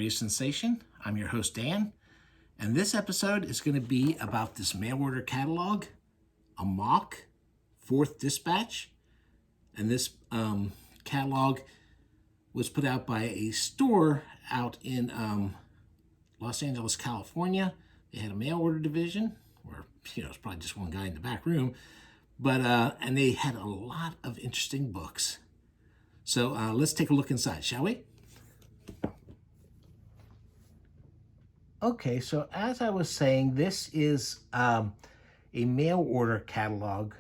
Radio Sensation. I'm your host, Dan, and this episode is going to be about this mail order catalog, Amok Fourth Dispatch. And this catalog was put out by a store out in Los Angeles, California. They had a mail order division, or it's probably just one guy in the back room, but and they had a lot of interesting books. So let's take a look inside, shall we? Okay, so as I was saying, this is a mail order catalog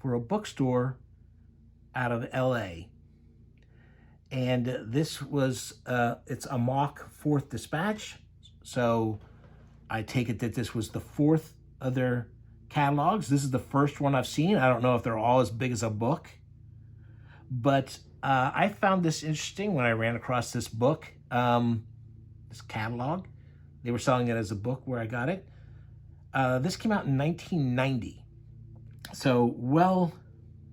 for a bookstore out of LA. And this was, it's Amok Fourth Dispatch. So I take it that this was the fourth of their catalogs. This is the first one I've seen. I don't know if they're all as big as a book. But I found this interesting when I ran across this book, this catalog. They were selling it as a book where I got it. This came out in 1990. So well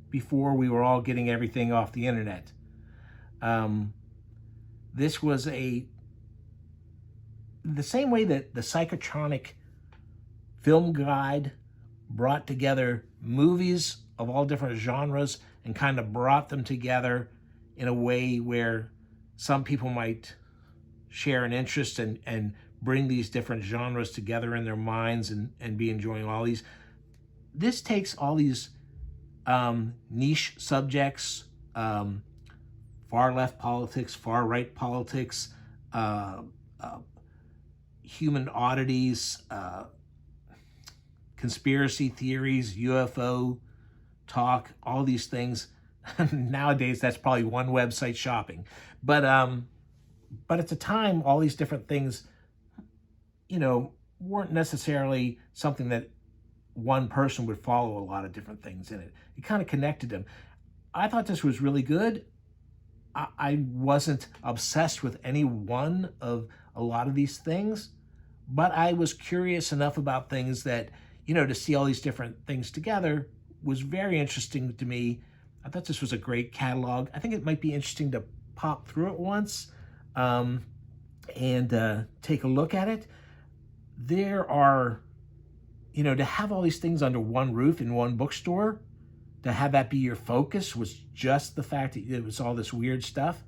before we were all getting everything off the internet. This was the same way that the Psychotronic Film Guide brought together movies of all different genres and kind of brought them together in a way where some people might share an interest and bring these different genres together in their minds and be enjoying all these. This takes all these niche subjects, far left politics, far right politics, human oddities, conspiracy theories, UFO talk, all these things. Nowadays, that's probably one website shopping. But at the time, all these different things, weren't necessarily something that one person would follow a lot of different things in it. It kind of connected them. I thought this was really good. I wasn't obsessed with any one of a lot of these things, but I was curious enough about things that, to see all these different things together was very interesting to me. I thought this was a great catalog. I think it might be interesting to pop through it once and take a look at it. There are, to have all these things under one roof in one bookstore, to have that be your focus was just the fact that it was all this weird stuff.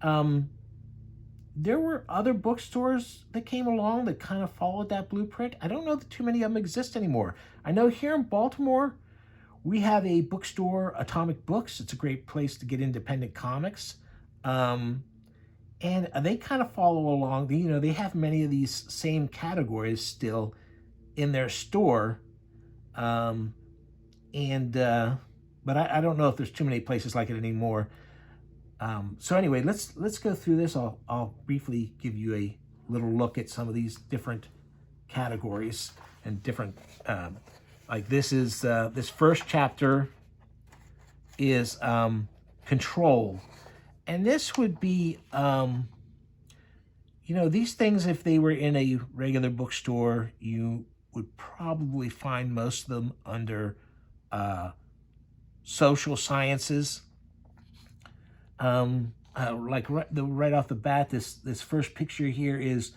There were other bookstores that came along that kind of followed that blueprint. I don't know that too many of them exist anymore. I know here in Baltimore, we have a bookstore, Atomic Books. It's a great place to get independent comics. And they kind of follow along. They have many of these same categories still in their store. But I don't know if there's too many places like it anymore. So anyway, let's go through this. I'll briefly give you a little look at some of these different categories and different, like this is, this first chapter is Control. And this would be, these things, if they were in a regular bookstore, you would probably find most of them under social sciences. Like right off the bat, this first picture here is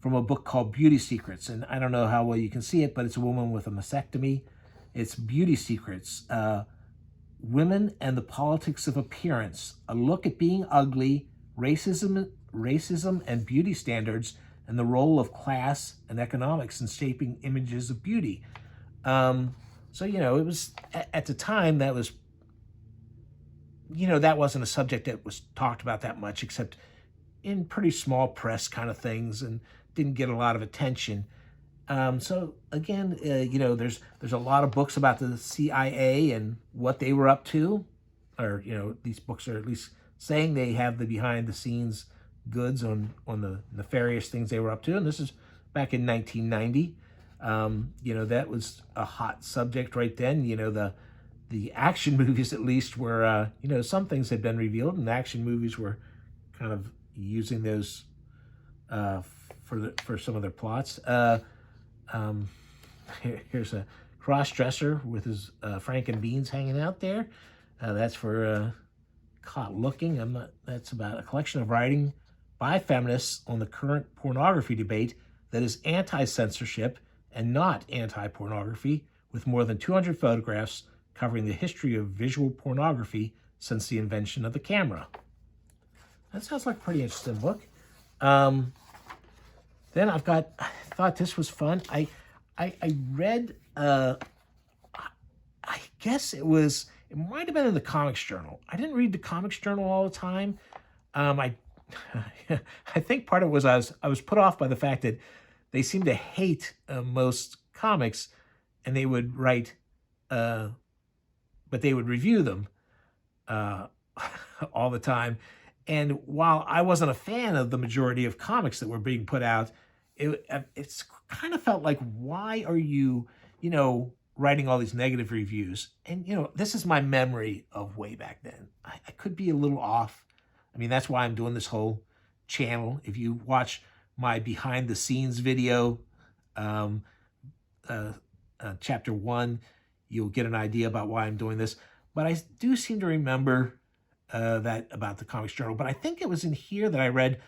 from a book called Beauty Secrets. And I don't know how well you can see it, but it's a woman with a mastectomy. It's Beauty Secrets. Women and the Politics of Appearance, a look at being ugly, racism and beauty standards, and the role of class and economics in shaping images of beauty. So, it was, at the time, that was, that wasn't a subject that was talked about that much, except in pretty small press kind of things, and didn't get a lot of attention. So again, there's a lot of books about the CIA and what they were up to, or these books are at least saying they have the behind the scenes goods on the nefarious things they were up to. And this is back in 1990. That was a hot subject right then. The action movies at least were, some things had been revealed, and the action movies were kind of using those for some of their plots. Here's a cross-dresser with his Franken beans hanging out there. That's for Caught Looking. That's about a collection of writing by feminists on the current pornography debate that is anti-censorship and not anti-pornography, with more than 200 photographs covering the history of visual pornography since the invention of the camera. That sounds like a pretty interesting book. Then I thought this was fun. I read, I guess it might have been in the Comics Journal. I didn't read the Comics Journal all the time. I think part of it was I was put off by the fact that they seem to hate most comics, and they would write, but they would review them all the time. And while I wasn't a fan of the majority of comics that were being put out, it's kind of felt like, why are you, writing all these negative reviews? And, this is my memory of way back then. I could be a little off. I mean, that's why I'm doing this whole channel. If you watch my behind the scenes video, chapter 1, you'll get an idea about why I'm doing this. But I do seem to remember that about the Comics Journal. But I think it was in here that I read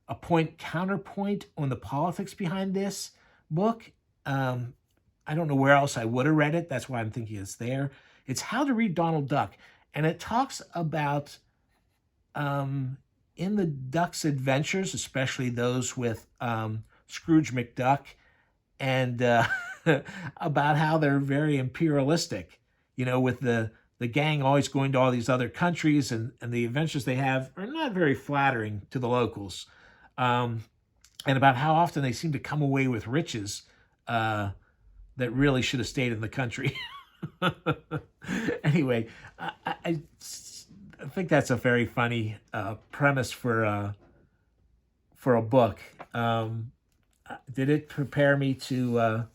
a counterpoint on the politics behind this book. I don't know where else I would have read it. That's why I'm thinking it's there. It's How to Read Donald Duck. And it talks about, in the Duck's adventures, especially those with Scrooge McDuck, and about how they're very imperialistic, with the gang always going to all these other countries, and the adventures they have are not very flattering to the locals. And about how often they seem to come away with riches that really should have stayed in the country. Anyway, I think that's a very funny premise for a book. Did it prepare me for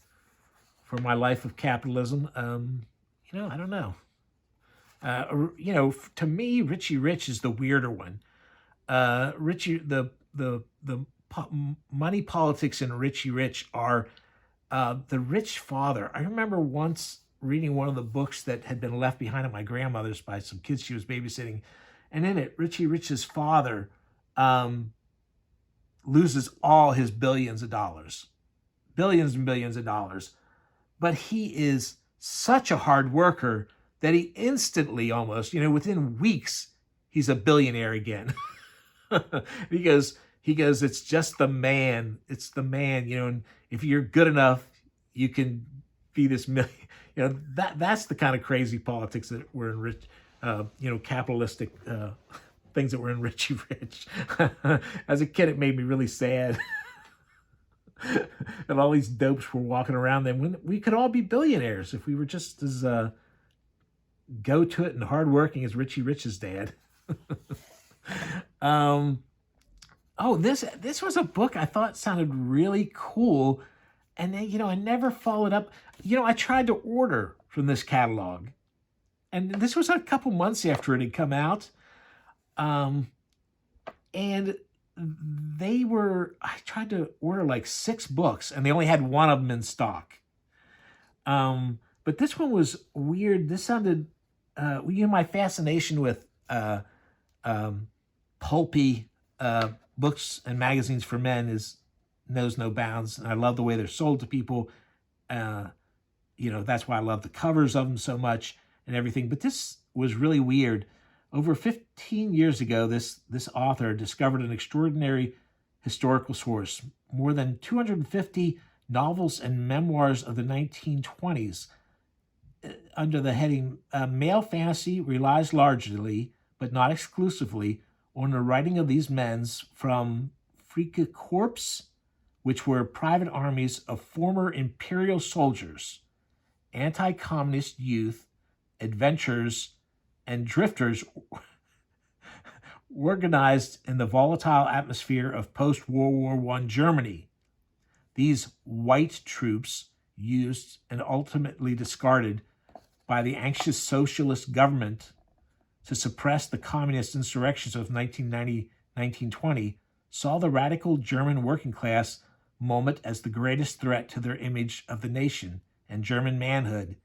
my life of capitalism? I don't know. To me, Richie Rich is the weirder one. Richie, the money politics in Richie Rich are the rich father. I remember once reading one of the books that had been left behind at my grandmother's by some kids she was babysitting, and in it, Richie Rich's father loses all his billions and billions of dollars, but he is such a hard worker that he instantly, almost, within weeks, he's a billionaire again. Because he goes, it's just the man. It's the man, and if you're good enough, you can be this million. That's the kind of crazy politics that were in Rich, capitalistic things that were in Richie Rich. As a kid, it made me really sad. And all these dopes were walking around then, when we could all be billionaires if we were just as go to it and hardworking as Richie Rich's dad. This was a book I thought sounded really cool, and then, I never followed up. I tried to order from this catalog, and this was a couple months after it had come out, and I tried to order like 6 books, and they only had one of them in stock. But this one was weird. This sounded, my fascination with pulpy books and magazines for men knows no bounds, and I love the way they're sold to people. That's why I love the covers of them so much and everything. But this was really weird. Over 15 years ago, this author discovered an extraordinary historical source: more than 250 novels and memoirs of the 1920s. Under the heading, male fantasy relies largely, but not exclusively, on the writing of these men from Freikorps, which were private armies of former imperial soldiers, anti-communist youth, adventurers, and drifters organized in the volatile atmosphere of post-World War I Germany. These white troops, used and ultimately discarded by the anxious socialist government to suppress the communist insurrections of 1919-1920, saw the radical German working class moment as the greatest threat to their image of the nation and German manhood.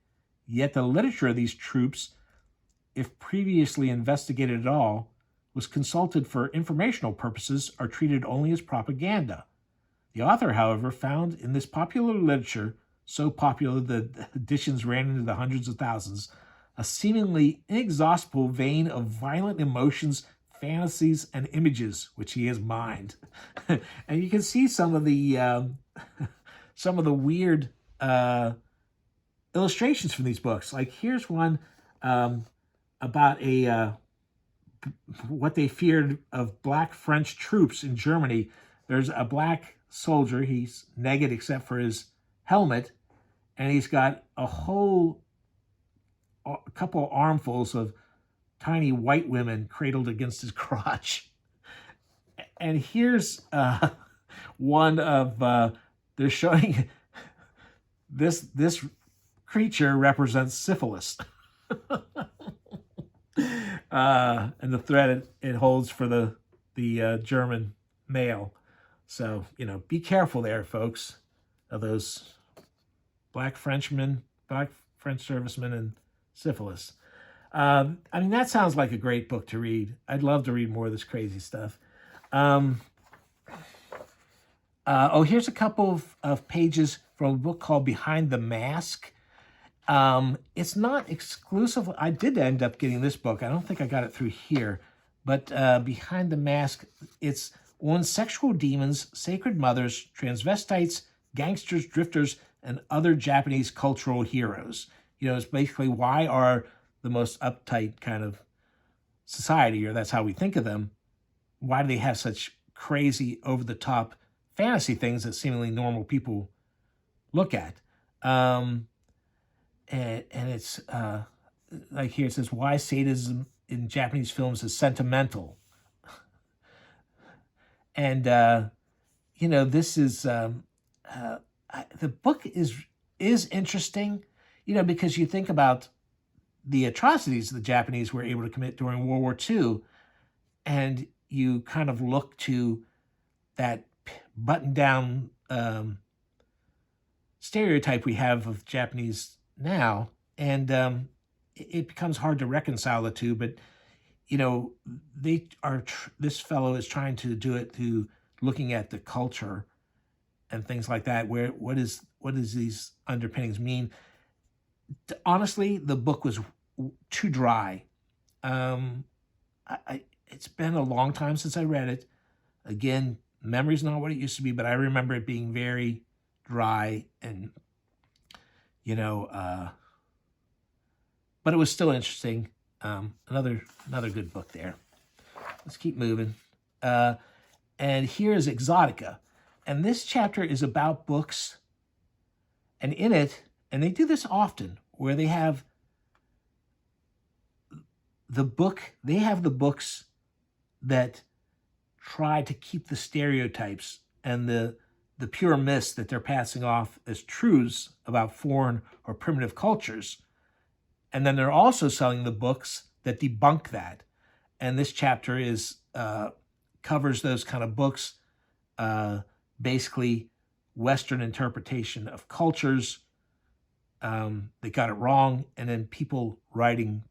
Yet the literature of these troops, if previously investigated at all, was consulted for informational purposes are treated only as propaganda. The author, however, found in this popular literature, so popular that editions ran into the hundreds of thousands, a seemingly inexhaustible vein of violent emotions, fantasies, and images which he has mined. And you can see some of the weird illustrations from these books. Like here's one about what they feared of black French troops in Germany. There's a black soldier. He's naked except for his helmet, and he's got a couple armfuls of tiny white women cradled against his crotch. And here's one of they're showing this creature represents syphilis. And the threat it holds for the German male. So, be careful there, folks, of those black French servicemen and syphilis. That sounds like a great book to read. I'd love to read more of this crazy stuff. Here's a couple of pages from a book called Behind the Mask. It's not exclusive. I did end up getting this book. I don't think I got it through here. But Behind the Mask, it's on sexual demons, sacred mothers, transvestites, gangsters, drifters, and other Japanese cultural heroes. It's basically why are the most uptight kind of society, or that's how we think of them, why do they have such crazy, over-the-top fantasy things that seemingly normal people look at? And it's like here it says, why sadism in Japanese films is sentimental. And, this is, the book is interesting, because you think about the atrocities the Japanese were able to commit during World War II, and you kind of look to that button-down stereotype we have of Japanese now, and it becomes hard to reconcile the two. But this fellow is trying to do it through looking at the culture and things like that. What does these underpinnings mean? Honestly, the book was too dry. It's been a long time since I read it. Again, memory's not what it used to be, but I remember it being very dry and, but it was still interesting. Another good book there. Let's keep moving. And here is Exotica. And this chapter is about books. And in it, and they do this often, where they have the books that try to keep the stereotypes and the pure myths that they're passing off as truths about foreign or primitive cultures. And then they're also selling the books that debunk that. And this chapter covers those kind of books, basically Western interpretation of cultures. They got it wrong, and then people writing,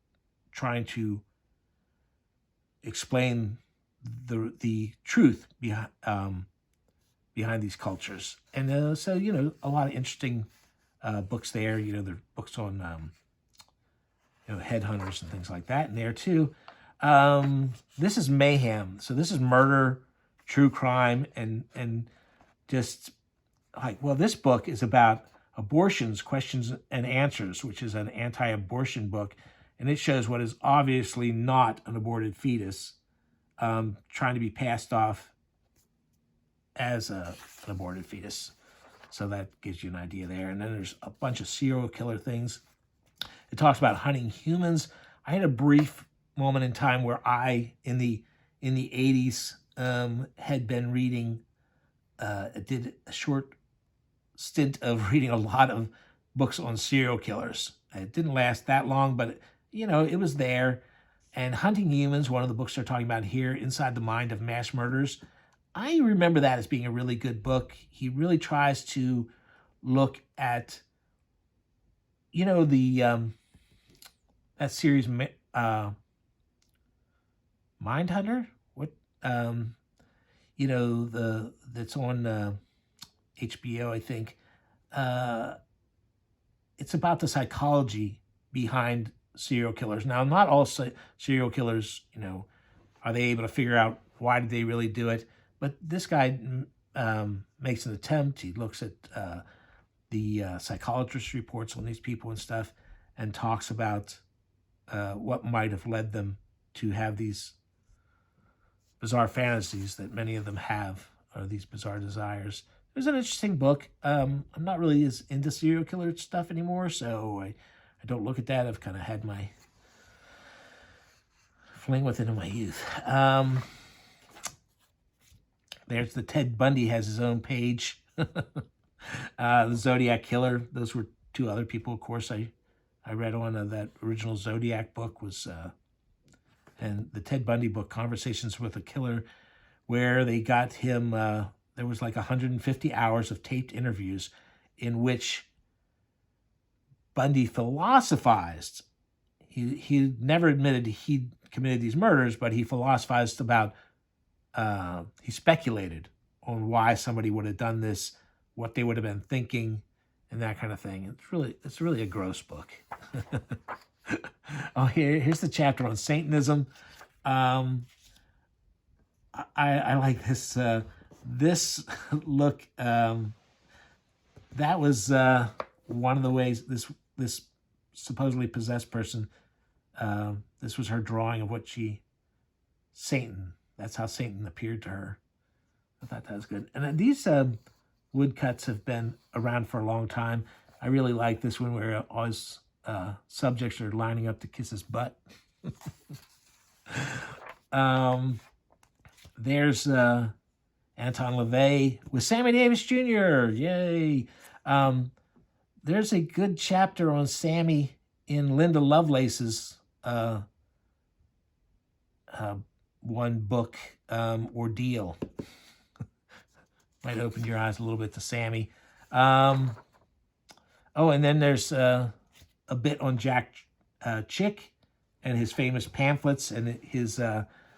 trying to explain the truth behind these cultures. And so, a lot of interesting books there. There are books on headhunters and things like that in there too. This is Mayhem. So this is murder, true crime, and just this book is about abortions, questions and answers, which is an anti-abortion book. And it shows what is obviously not an aborted fetus, trying to be passed off as an aborted fetus. So that gives you an idea there. And then there's a bunch of serial killer things. It talks about hunting humans. I had a brief moment in time where I, in the 80s, had been reading, did a short stint of reading a lot of books on serial killers. It didn't last that long, but it was there. And Hunting Humans, one of the books they're talking about here, Inside the Mind of Mass Murderers, I remember that as being a really good book. He really tries to look at, that series, Mindhunter. What that's on HBO, I think. It's about the psychology behind serial killers. Now, not all serial killers, are they able to figure out why did they really do it? But this guy makes an attempt. He looks at the psychologist reports on these people and stuff, and talks about what might have led them to have these bizarre fantasies that many of them have, or these bizarre desires. It was an interesting book. I'm not really as into serial killer stuff anymore, so I don't look at that. I've kind of had my fling with it in my youth. There's the Ted Bundy has his own page. The Zodiac Killer. Those were two other people, of course, I read on. That original Zodiac book was, and the Ted Bundy book, Conversations with a Killer, where they got him, there was like 150 hours of taped interviews in which Bundy philosophized. He never admitted he committed these murders, but he philosophized about, he speculated on why somebody would have done this, what they would have been thinking, and that kind of thing. It's really a gross book. Oh, here's the chapter on Satanism. I like this. This look. That was one of the ways this supposedly possessed person. This was her drawing of what Satan. That's how Satan appeared to her. I thought that was good. And then these woodcuts have been around for a long time. I really like this one where all his subjects are lining up to kiss his butt. There's Anton LaVey with Sammy Davis Jr. Yay! There's a good chapter on Sammy in Linda Lovelace's one book, Ordeal. Might open your eyes a little bit to Sammy. And then there's a bit on Jack Chick and his famous pamphlets and his,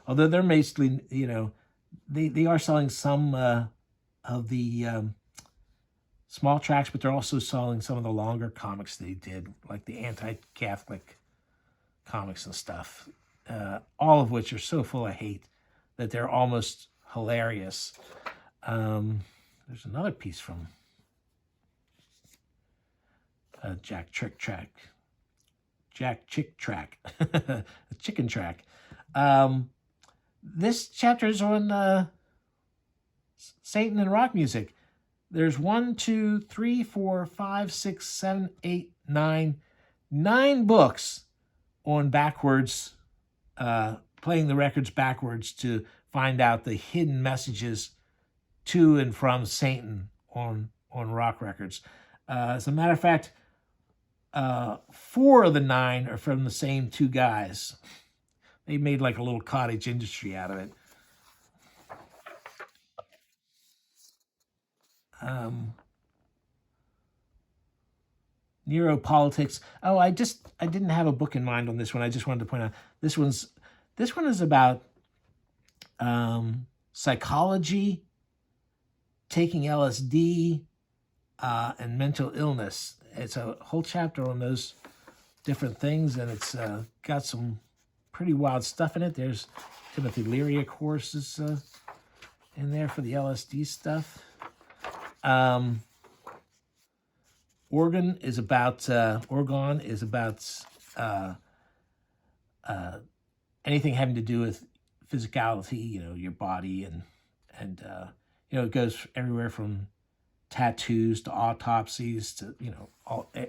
although they're mostly, they are selling some of the small tracts, but they're also selling some of the longer comics they did, like the anti-Catholic comics and stuff, all of which are so full of hate that they're almost hilarious. There's another piece from Jack Chick Track, a chicken track. This chapter is on Satan and rock music. There's 1, 2, 3, 4, 5, 6, 7, 8, 9 books on backwards, playing the records backwards to find out the hidden messages to and from Satan on rock records. As a matter of fact, 4 of the 9 are from the same 2 guys. They made like a little cottage industry out of it. Neuropolitics. Oh, I didn't have a book in mind on this one. I just wanted to point out this one is about psychology, taking LSD, and mental illness. It's a whole chapter on those different things, and it's got some pretty wild stuff in it. There's Timothy Leary, of course, is in there for the LSD stuff. Orgon is about anything having to do with physicality, your body, and it goes everywhere from tattoos to autopsies to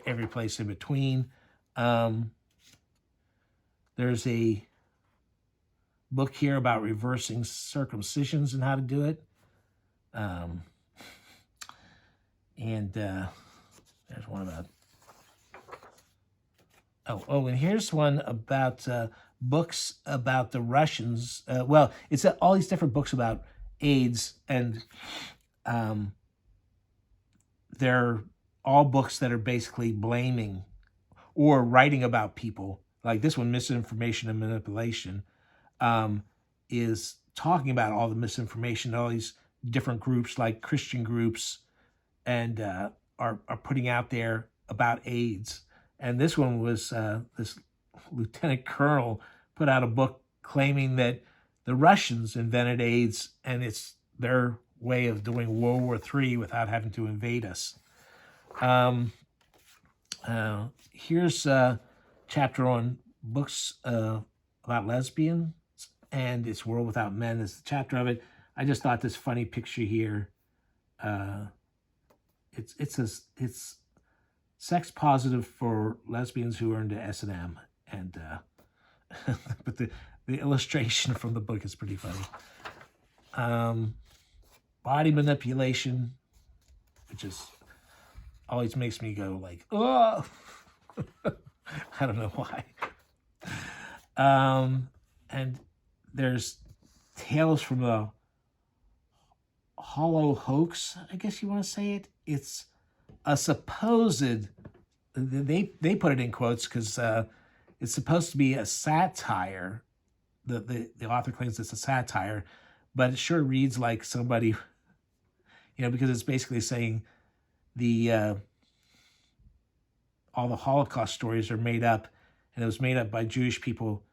every place in between. There's a book here about reversing circumcisions and how to do it. And there's one about and here's one about books about the Russians. It's all these different books about AIDS, and they're all books that are basically blaming or writing about people. Like this one, Misinformation and Manipulation. is talking about all the misinformation, all these different groups like Christian groups, and are putting out there about AIDS. And this one was this lieutenant colonel put out a book claiming that the Russians invented AIDS, and it's their way of doing World War III without having to invade us. Here's a chapter on books about lesbians, and It's World Without Men is the chapter of it. I just thought this funny picture here. It's sex positive for lesbians who are into S&M, and but the illustration from the book is pretty funny. Body manipulation, which is always makes me go like, oh, I don't know why. And there's Tales from the Hollow Hoax, I guess you want to say it. It's a supposed, they put it in quotes because it's supposed to be a satire. The author claims it's a satire, but it sure reads like somebody, because it's basically saying all the Holocaust stories are made up, and it was made up by Jewish people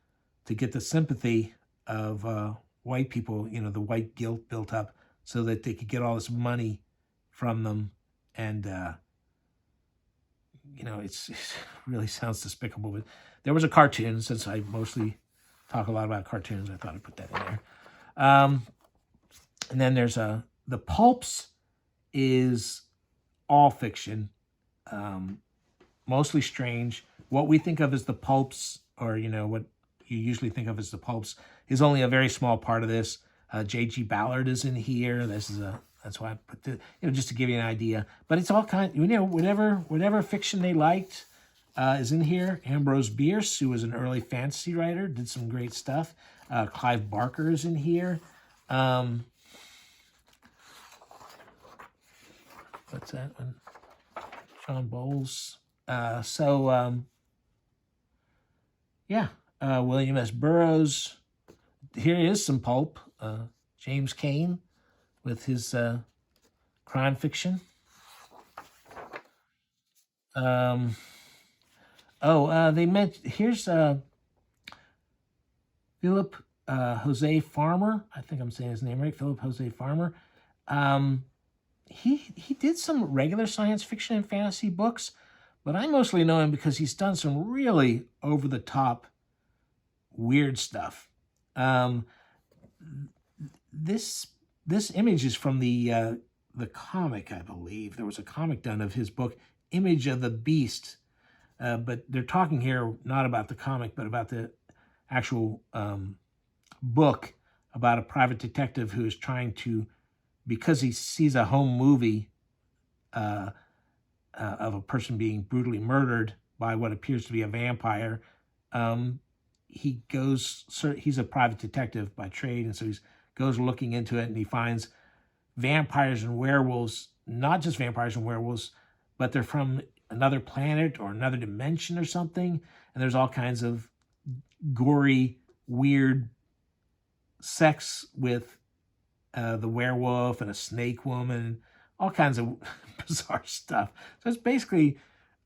to get the sympathy of white people, the white guilt built up so that they could get all this money from them. And, it really sounds despicable, but there was a cartoon. Since I mostly talk a lot about cartoons, I thought I'd put that in there. And then there's the Pulps is all fiction, mostly strange. What we think of as the Pulps, or, what you usually think of as the Pulps, is only a very small part of this. J.G. Ballard is in here. That's why I put the, just to give you an idea. But it's all kind, whatever fiction they liked is in here. Ambrose Beers, who was an early fantasy writer, did some great stuff. Clive Barker is in here. What's that one? John Bowles. William S. Burroughs. Here is some pulp. James Cain with his crime fiction. They mentioned, here's Philip Jose Farmer. I think I'm saying his name right. Philip Jose Farmer. He did some regular science fiction and fantasy books, but I mostly know him because he's done some really over-the-top weird stuff. This image is from the comic, I believe. There was a comic done of his book, Image of the Beast. But they're talking here not about the comic, but about the actual book about a private detective who is trying to, because he sees a home movie of a person being brutally murdered by what appears to be a vampire, he's a private detective by trade, and so he goes looking into it, and he finds vampires and werewolves, not just vampires and werewolves, but they're from another planet or another dimension or something, and there's all kinds of gory, weird sex with the werewolf and a snake woman, all kinds of bizarre stuff. So it's basically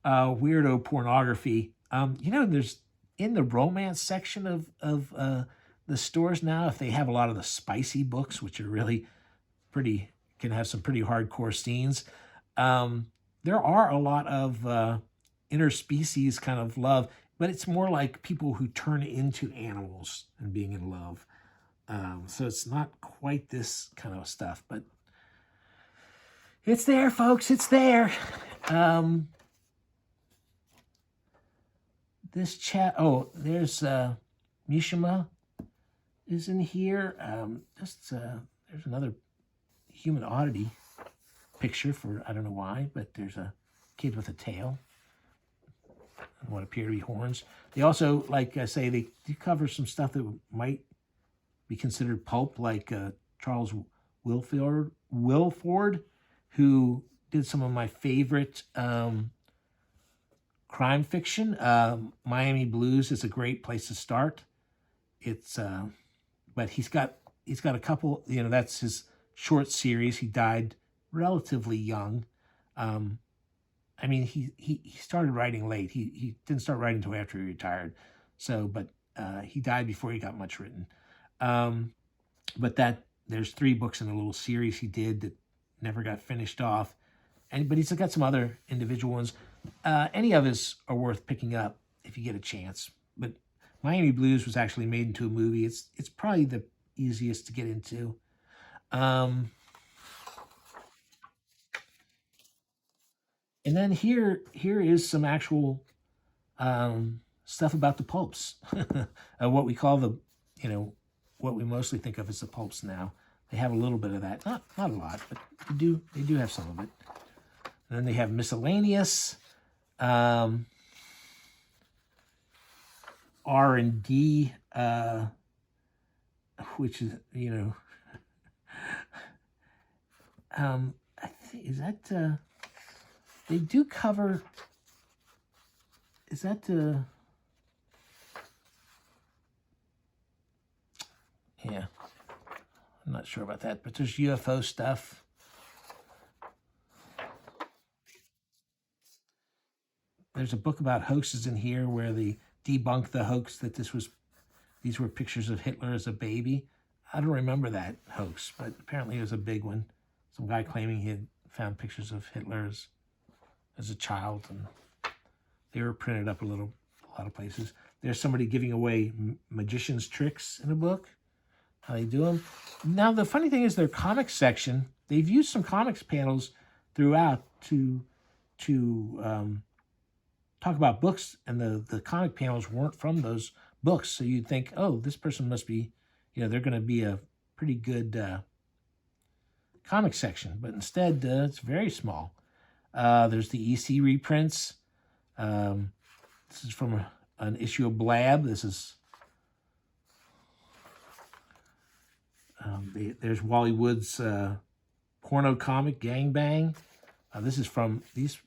weirdo pornography. There's in the romance section of the stores now, if they have a lot of the spicy books, which are really can have some pretty hardcore scenes. There are a lot of interspecies kind of love, but it's more like people who turn into animals and being in love. So it's not quite this kind of stuff, but it's there, folks. It's there. There's Mishima is in here. There's another Human Oddity picture for, I don't know why, but there's a kid with a tail and what appear to be horns. They also, like I say, they do cover some stuff that might be considered pulp, like Charles Wilford, who did some of my favorite crime fiction. Miami Blues is a great place to start. It's but he's got a couple. That's his short series. He died relatively young. I mean, he started writing late. He didn't start writing until after he retired. So, but he died before he got much written. But there's 3 books in a little series he did that never got finished off. But he's got some other individual ones. Any of his are worth picking up if you get a chance. But Miami Blues was actually made into a movie. It's probably the easiest to get into. And then here is some actual stuff about the Pulps. What we call what we mostly think of as the Pulps now. They have a little bit of that. Not a lot, but they do have some of it. And then they have Miscellaneous, R&D, which is, I think, is that, they do cover, is that, yeah, I'm not sure about that, but there's UFO stuff. There's a book about hoaxes in here where they debunk the hoax that these were pictures of Hitler as a baby. I don't remember that hoax, but apparently it was a big one. Some guy claiming he had found pictures of Hitler as a child, and they were printed up a lot of places. There's somebody giving away magician's tricks in a book, how they do them. Now, the funny thing is their comics section, they've used some comics panels throughout to talk about books, and the comic panels weren't from those books. So you'd think, oh, this person must be, they're going to be a pretty good comic section. But instead, it's very small. There's the EC reprints. This is from an issue of Blab. This is there's Wally Wood's porno comic Gangbang. These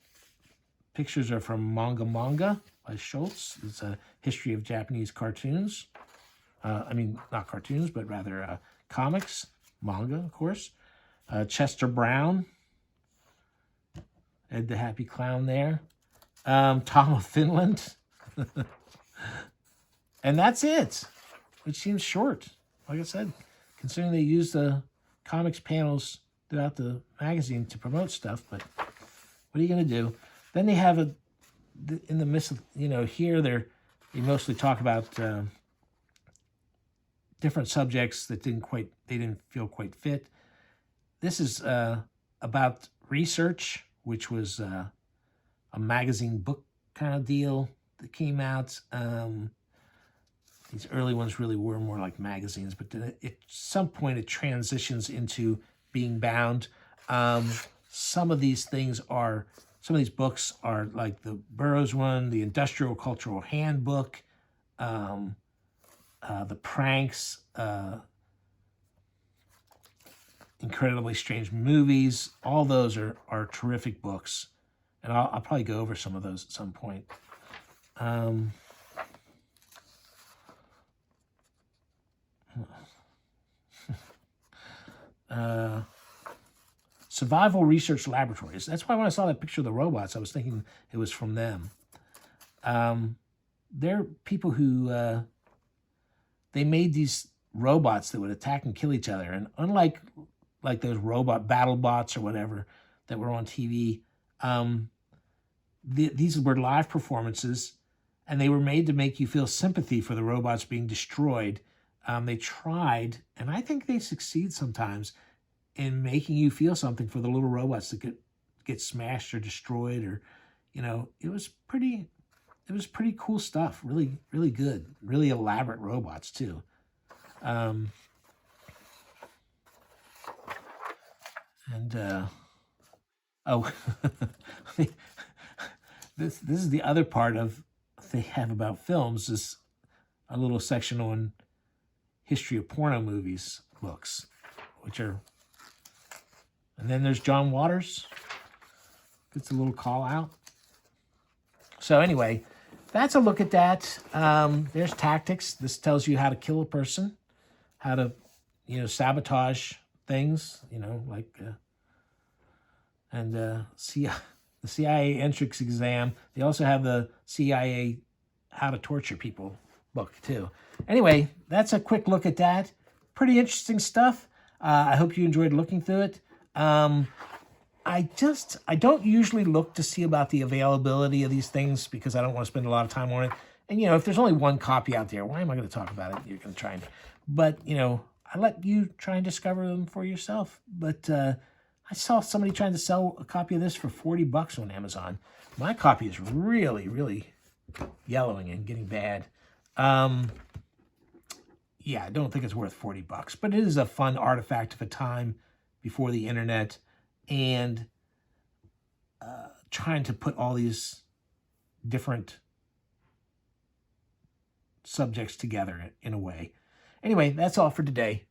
pictures are from Manga by Schultz. It's a history of Japanese cartoons. I mean, not cartoons, but rather comics. Manga, of course. Chester Brown. Ed the Happy Clown there. Tom of Finland. And that's it. Which seems short. Like I said, considering they use the comics panels throughout the magazine to promote stuff, but what are you going to do? Then they have in the midst of, here they mostly talk about different subjects that they didn't feel quite fit. This is about research, which was a magazine book kind of deal that came out. These early ones really were more like magazines, but at some point it transitions into being bound. Some of these books are like the Burroughs one, the Industrial Cultural Handbook, the Pranks, Incredibly Strange Movies. All those are terrific books, and I'll probably go over some of those at some point. Survival Research Laboratories. That's why when I saw that picture of the robots, I was thinking it was from them. They're people who they made these robots that would attack and kill each other. And unlike those robot battle bots or whatever that were on TV, these were live performances, and they were made to make you feel sympathy for the robots being destroyed. They tried, and I think they succeed sometimes, in making you feel something for the little robots that get smashed or destroyed, or it was pretty cool stuff. Really, really good, really elaborate robots too. This is the other part of they have about films, is a little section on history of porno movies books, which are. And then there's John Waters. Gets a little call out. So anyway, that's a look at that. There's Tactics. This tells you how to kill a person. how to, sabotage things, like, and the CIA entrance exam. They also have the CIA How to Torture People book too. Anyway, that's a quick look at that. Pretty interesting stuff. I hope you enjoyed looking through it. I don't usually look to see about the availability of these things because I don't want to spend a lot of time on it. And, if there's only one copy out there, why am I going to talk about it? You're going to try and... But, I let you try and discover them for yourself. But I saw somebody trying to sell a copy of this for $40 on Amazon. My copy is really, really yellowing and getting bad. Yeah, I don't think it's worth $40, but it is a fun artifact of a time before the internet, and trying to put all these different subjects together in a way. Anyway, that's all for today.